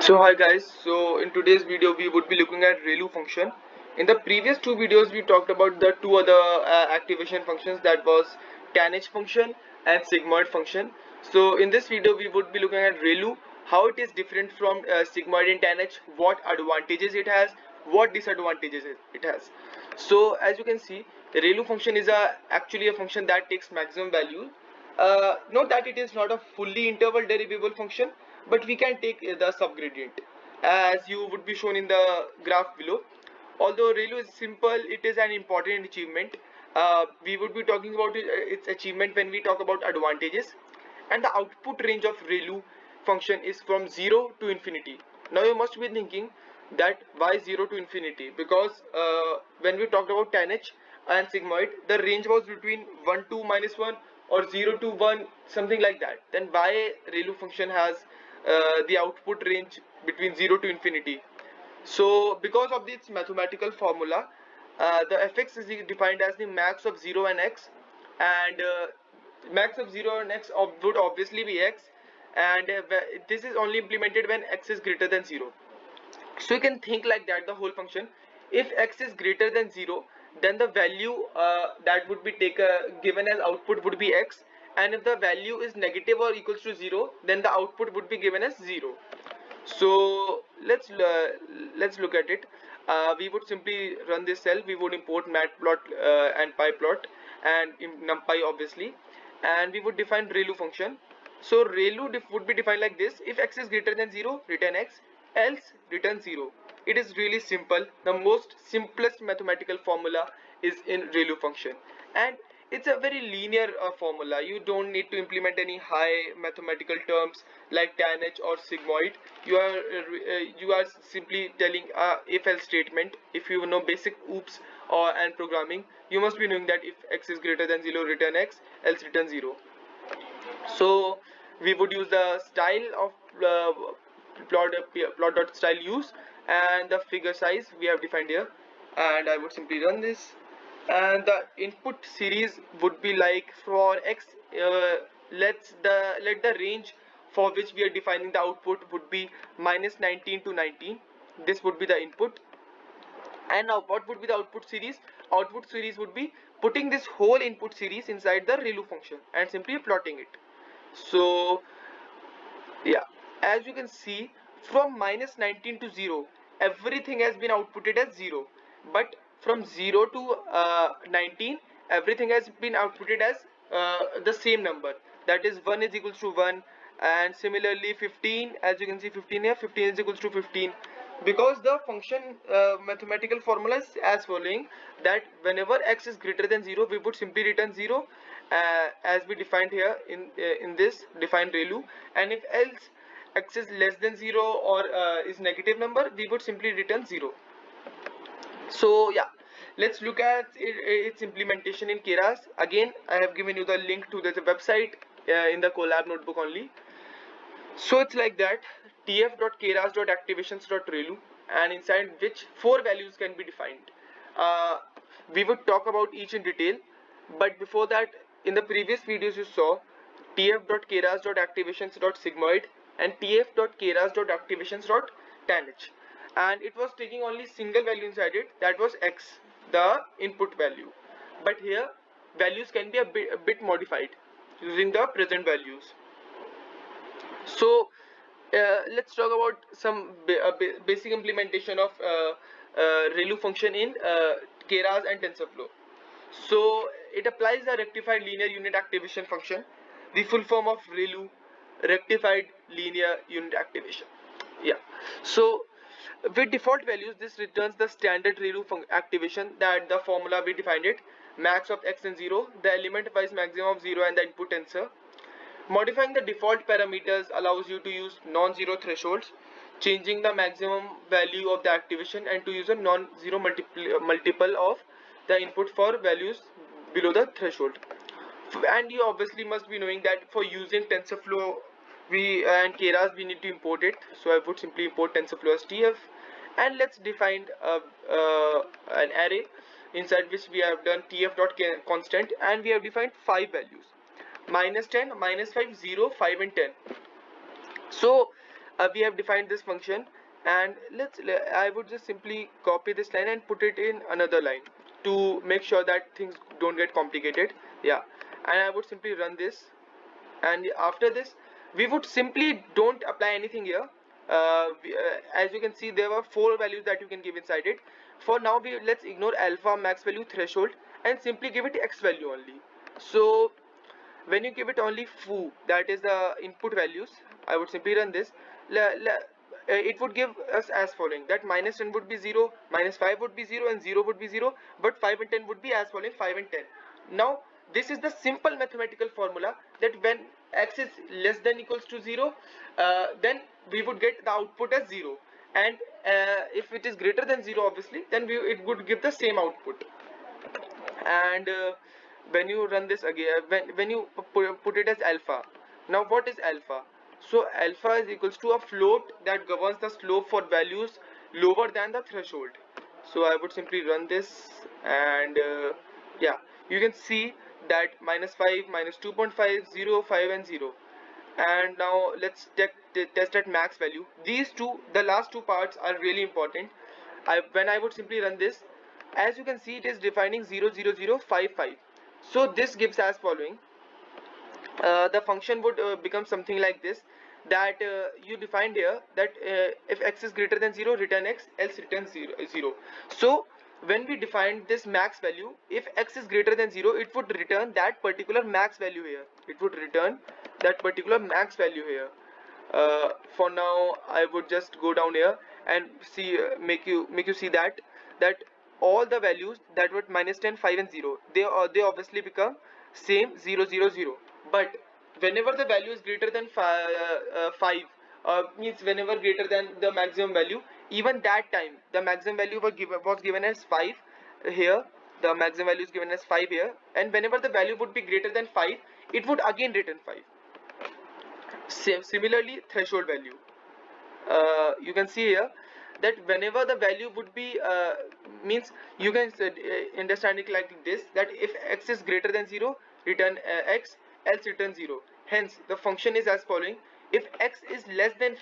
So hi guys, so in today's video we would be looking at ReLU function. In the previous two videos we talked about the two other activation functions, that was tanh function and sigmoid function. So in this video we would be looking at ReLU, how it is different from sigmoid and tanh, what advantages it has, what disadvantages it has. So as you can see, the ReLU function is actually a function that takes maximum value. Note that it is not a fully interval derivable function, but we can take the subgradient as you would be shown in the graph below. Although ReLU is simple, it is an important achievement. We would be talking about its achievement when we talk about advantages. And the output range of ReLU function is from 0 to infinity. Now you must be thinking that why 0 to infinity, because when we talked about tanh and sigmoid, the range was between 1 to -1 or 0 to 1, something like that. Then why ReLU function has the output range between 0 to infinity? So because of this mathematical formula, the fx is defined as the max of 0 and x, and max of 0 and x would obviously be x, and this is only implemented when x is greater than 0. So you can think like that the whole function. If x is greater than 0, then the value that would be given as output would be x, and if the value is negative or equals to 0, then the output would be given as 0. So let's look at it. We would simply run this cell. We would import matplot and pyplot and numpy obviously, and we would define ReLU function. So ReLU would be defined like this: if x is greater than 0, return x, else return 0. It is really simple. The most simplest mathematical formula is in ReLU function, and it's a very linear formula. You don't need to implement any high mathematical terms like tanh or sigmoid. You are simply telling if else statement. If you know basic OOPS or and programming, you must be knowing that if x is greater than 0, return x, else return 0. So we would use the style of plot dot style use, and the figure size we have defined here, and I would simply run this, and the input series would be like for x, let the range for which we are defining the output would be -19 to 19. This would be the input. And now what would be the output series? Output series would be putting this whole input series inside the ReLU function and simply plotting it. So yeah, as you can see, from -19 to 0, everything has been outputted as 0, but from 0 to 19, everything has been outputted as the same number, that is 1 is equals to 1, and similarly 15, as you can see 15 here, 15 is equals to 15, because the function mathematical formula is as following, that whenever x is greater than 0, we would simply return 0, as we defined here in this defined ReLU, and if else x is less than 0 or is negative number, we would simply return 0. So yeah, let's look at its implementation in Keras. Again, I have given you the link to the website in the Colab notebook only. So it's like that: tf.keras.activations.relu, and inside which 4 values can be defined. We would talk about each in detail, but before that, in the previous videos you saw tf.keras.activations.sigmoid and tf.keras.activations.tanh, and it was taking only single value inside it, that was x, the input value. But here values can be a bit modified using the present values. So let's talk about some basic implementation of ReLU function in Keras and TensorFlow. So it applies the rectified linear unit activation function, the full form of ReLU, rectified linear unit activation. Yeah. So with default values, this returns the standard ReLU activation, that the formula we defined it: max of x and 0, the element wise maximum of 0, and the input tensor. Modifying the default parameters allows you to use non-zero thresholds, changing the maximum value of the activation, and to use a non-zero multiple of the input for values below the threshold. And you obviously must be knowing that for using TensorFlow and Keras, we need to import it. So I would simply import TensorFlow as TF, and let's define an array inside which we have done tf.constant, and we have defined 5 values: -10, -5, 0, 5 and 10. So we have defined this function, and I would just simply copy this line and put it in another line to make sure that things don't get complicated. Yeah, and I would simply run this, and after this we would simply don't apply anything here. As you can see, there were 4 values that you can give inside it. For now, let's ignore alpha, max value, threshold, and simply give it x value only. So when you give it only foo, that is the input values, I would simply run this. It would give us as following, that -10 would be 0, -5 would be 0, and 0 would be 0, but 5 and 10 would be as following, 5 and 10. Now this is the simple mathematical formula, that when x is less than equals to 0, then we would get the output as 0, and if it is greater than 0, obviously, then it would give the same output. And when you run this again, when you put it as alpha, now what is alpha? So alpha is equals to a float that governs the slope for values lower than the threshold. So I would simply run this, and yeah, you can see that -5, -2.5, 0, 5, and 0. And now let's test at max value. These two, the last two parts, are really important. When I would simply run this, as you can see, it is defining 0, 0, 0, 5, 5. So this gives as following. The function would become something like this, that you defined here, that if x is greater than 0, return x, else return 0. So when we defined this max value, if x is greater than 0, it would return that particular max value here. It would return that particular max value here. For now, I would just go down here and see, make you see that all the values that were -10, 5, and 0, they obviously become same 0, 0, 0. But whenever the value is greater than 5, means whenever greater than the maximum value, even that time the maximum value was given as 5 here. The maximum value is given as 5 here, and whenever the value would be greater than 5, it would again return 5. Similarly, threshold value, you can see here that whenever the value would be means, you can understand it like this, that if x is greater than 0, return x, else return 0. Hence the function is as following: if x is less than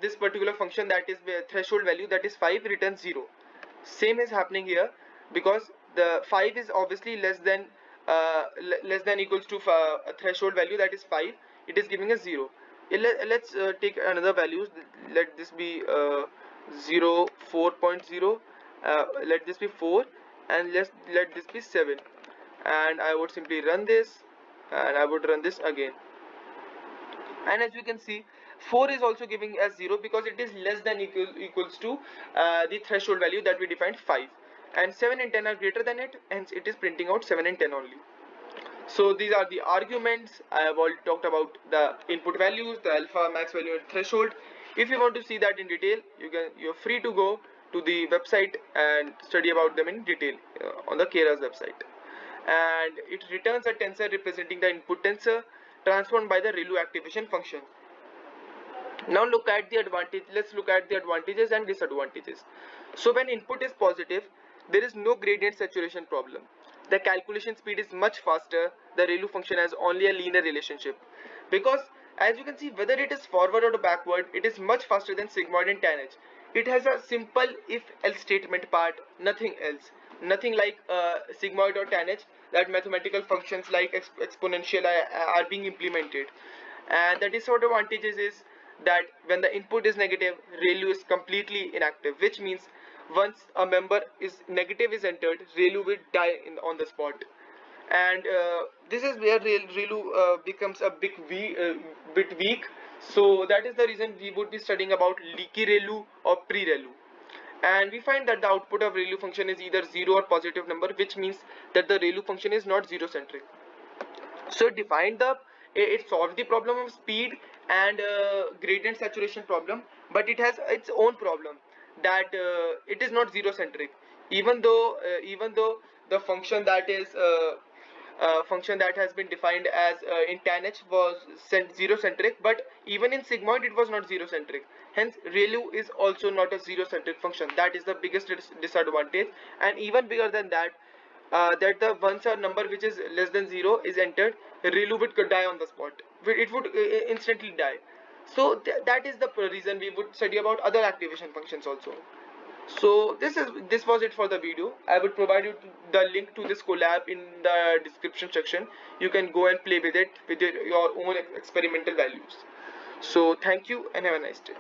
this particular function, that is threshold value, that is 5, returns 0. Same is happening here, because the 5 is obviously less than equals to a threshold value, that is 5. It is giving us 0. Let's take another values. Let this be 0, 4.0, let this be 4, and let this be 7. And I would simply run this, and I would run this again, and as you can see, 4 is also giving as 0, because it is less than equals to the threshold value that we defined, 5, and 7 and 10 are greater than it, hence it is printing out 7 and 10 only. So these are the arguments. I have already talked about the input values, the alpha, max value, and threshold. If you want to see that in detail, you're free to go to the website and study about them in detail on the Keras website. And it returns a tensor representing the input tensor transformed by the ReLU activation function. Now look at the advantage. Let's look at the advantages and disadvantages. So when input is positive, there is no gradient saturation problem. The calculation speed is much faster. The ReLU function has only a linear relationship, because as you can see, whether it is forward or backward, it is much faster than sigmoid and tanh. It has a simple if else statement part, nothing else. Nothing like sigmoid or tanh, that mathematical functions like exponential are being implemented. And the disadvantages is that when the input is negative, ReLU is completely inactive, which means once a member is negative is entered, ReLU will die on the spot. And this is where ReLU becomes a bit weak. So that is the reason we would be studying about leaky ReLU or pre-ReLU. And we find that the output of ReLU function is either 0 or positive number, which means that the ReLU function is not zero centric. So it solves the problem of speed and gradient saturation problem, but it has its own problem, that it is not zero centric. Even though the function that is function that has been defined as in tanh was zero centric, but even in sigmoid it was not zero centric. Hence ReLU is also not a zero centric function. That is the biggest disadvantage. And even bigger than that, that the once a number which is less than 0 is entered, ReLU would die on the spot. It would instantly die. So that is the reason we would study about other activation functions also. So this was it for the video. I would provide you the link to this Colab in the description section. You can go and play with it with your own experimental values. So thank you and have a nice day.